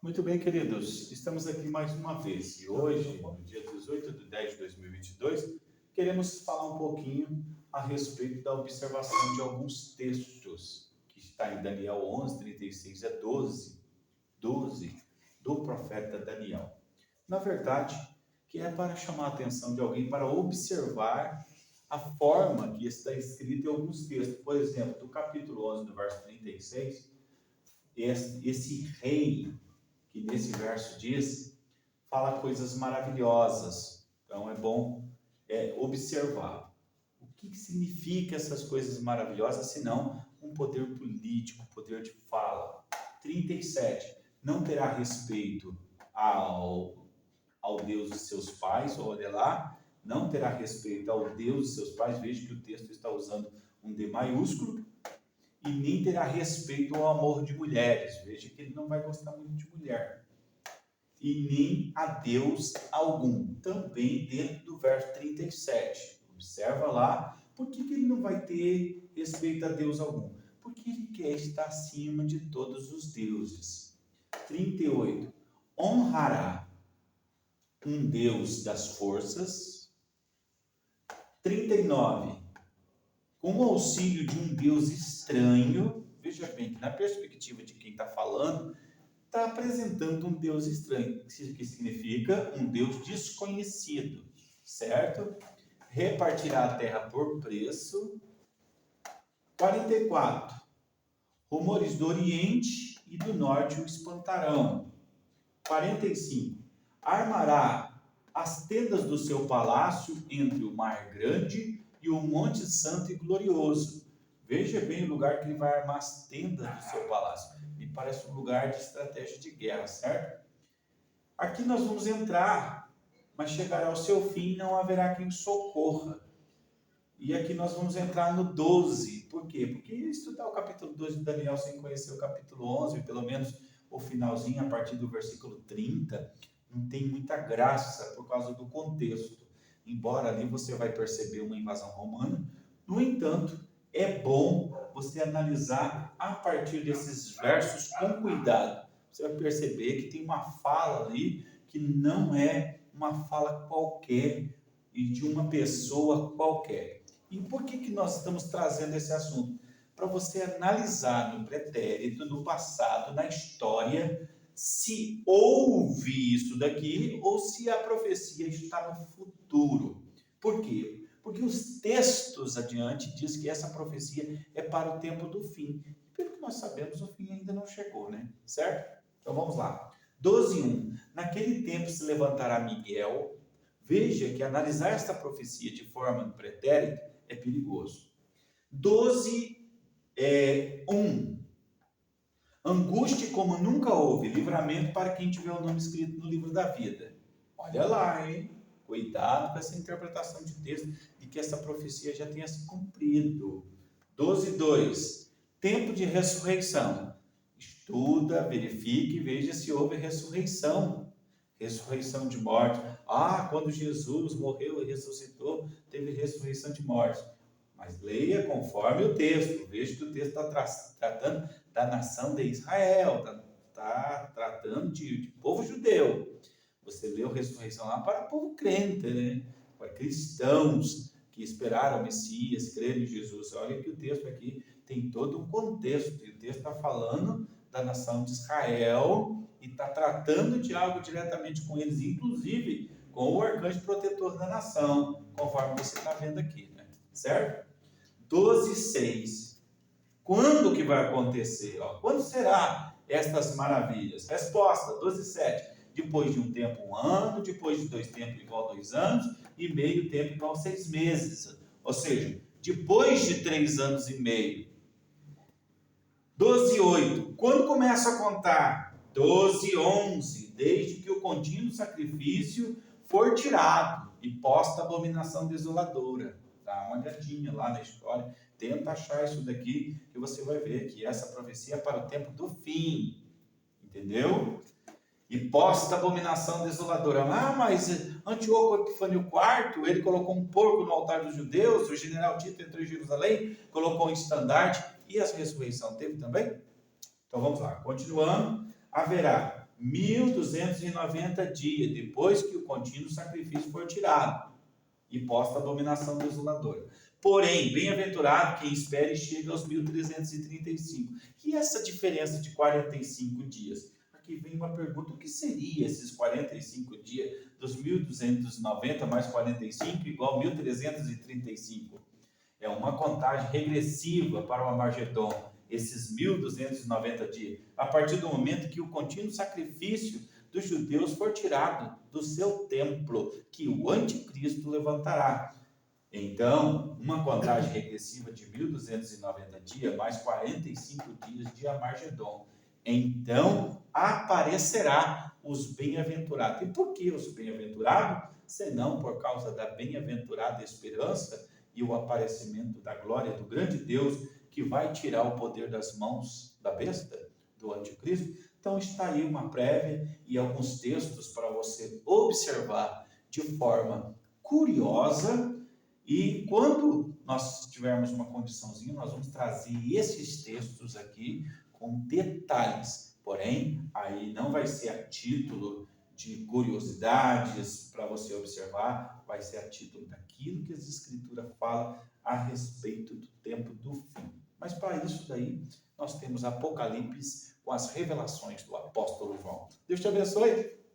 Muito bem, queridos. Estamos aqui mais uma vez e hoje, no dia 18 de 10 de 2022, queremos falar um pouquinho a respeito da observação de alguns textos que está em Daniel 11, 36 a 12 do profeta Daniel. Na verdade, que é para chamar a atenção de alguém para observar a forma que está escrita em alguns textos. Por exemplo, do capítulo 11, do verso 36, esse rei que nesse verso diz, fala coisas maravilhosas. Então é bom observar. O que significa essas coisas maravilhosas, senão um poder político, poder de fala. 37. Não terá respeito ao Deus de seus pais, olha lá, não terá respeito ao Deus de seus pais, veja que o texto está usando um D maiúsculo, e nem terá respeito ao amor de mulheres. Veja que ele não vai gostar muito de mulher. E nem a Deus algum. Também dentro do verso 37. Observa lá. Por que ele não vai ter respeito a Deus algum? Porque ele quer estar acima de todos os deuses. 38. Honrará um Deus das forças. 39. Com o auxílio de um Deus estranho, veja bem que na perspectiva de quem está falando, está apresentando um Deus estranho, que significa um Deus desconhecido, certo? Repartirá a terra por preço. 44. Rumores do Oriente e do Norte o espantarão. 45. Armará as tendas do seu palácio entre o mar grande e o monte santo e glorioso. Veja bem o lugar que ele vai armar as tendas do seu palácio. Me parece um lugar de estratégia de guerra, certo? Aqui nós vamos entrar, mas chegará ao seu fim e não haverá quem socorra. E aqui nós vamos entrar no 12. Por quê? Porque estudar o capítulo 12 de Daniel sem conhecer o capítulo 11, pelo menos o finalzinho, a partir do versículo 30, não tem muita graça por causa do contexto. Embora ali você vai perceber uma invasão romana, no entanto, é bom você analisar a partir desses versos com cuidado. Você vai perceber que tem uma fala ali que não é uma fala qualquer e de uma pessoa qualquer. E por que nós estamos trazendo esse assunto? Para você analisar no pretérito, no passado, na história, se houve isso daqui ou se a profecia está no futuro. Por quê? Porque os textos adiante diz que essa profecia é para o tempo do fim. E pelo que nós sabemos, o fim ainda não chegou, né? Certo? Então vamos lá. 12:1. Naquele tempo se levantará Miguel. Veja que analisar esta profecia de forma pretérita é perigoso. 12:1. Angústia como nunca houve, livramento para quem tiver o nome escrito no livro da vida. Olha lá, hein? Cuidado com essa interpretação de texto, de que essa profecia já tenha se cumprido. 12:2. Tempo de ressurreição. Estuda, verifique e veja se houve ressurreição. Ressurreição de morte. Quando Jesus morreu e ressuscitou, teve ressurreição de morte. Mas leia conforme o texto. Veja que o texto está tratando da nação de Israel, está tratando de povo judeu. Você leu ressurreição lá para o povo crente, né? Para cristãos que esperaram o Messias, creram em Jesus. Olha que o texto aqui tem todo um contexto. E o texto está falando da nação de Israel e está tratando de algo diretamente com eles, inclusive com o arcanjo protetor da nação, conforme você está vendo aqui, né? Certo? 12:6. Quando que vai acontecer? Quando será estas maravilhas? Resposta, 12:7. Depois de um tempo, 1 ano, depois de 2 tempos, igual a 2 anos, e meio tempo, igual a 6 meses. Ou seja, depois de 3 anos e meio. 12:8. Quando começa a contar? 12:11. Desde que o contínuo sacrifício for tirado e posta a abominação desoladora. Dá uma olhadinha lá na história. Tenta achar isso daqui, que você vai ver que essa profecia é para o tempo do fim. Entendeu? E posta a abominação desoladora. Mas Antíoco Epifânio IV, ele colocou um porco no altar dos judeus, o general Tito entrou em Jerusalém, colocou um estandarte, e a ressurreição teve também? Então vamos lá, continuando. Haverá 1290 dias, depois que o contínuo sacrifício for tirado e posta a abominação desoladora. Porém, bem-aventurado quem espera e chega aos 1335. E essa diferença de 45 dias? Aqui vem uma pergunta: o que seria esses 45 dias dos 1290 mais 45 igual a 1335? É uma contagem regressiva para o Armagedon, esses 1290 dias, a partir do momento que o contínuo sacrifício dos judeus for tirado do seu templo, que o anticristo levantará. Então, uma contagem regressiva de 1290 dias, mais 45 dias de Armagedon. Então, aparecerá os bem-aventurados. E por que os bem-aventurados? Senão por causa da bem-aventurada esperança e o aparecimento da glória do grande Deus, que vai tirar o poder das mãos da besta, do anticristo. Então está aí uma prévia e alguns textos para você observar de forma curiosa, e quando nós tivermos uma condiçãozinha, nós vamos trazer esses textos aqui com detalhes, porém, aí não vai ser a título de curiosidades para você observar, vai ser a título daquilo que as Escrituras falam a respeito do tempo do fim. Mas para isso daí, nós temos Apocalipse com as revelações do apóstolo João. Deus te abençoe.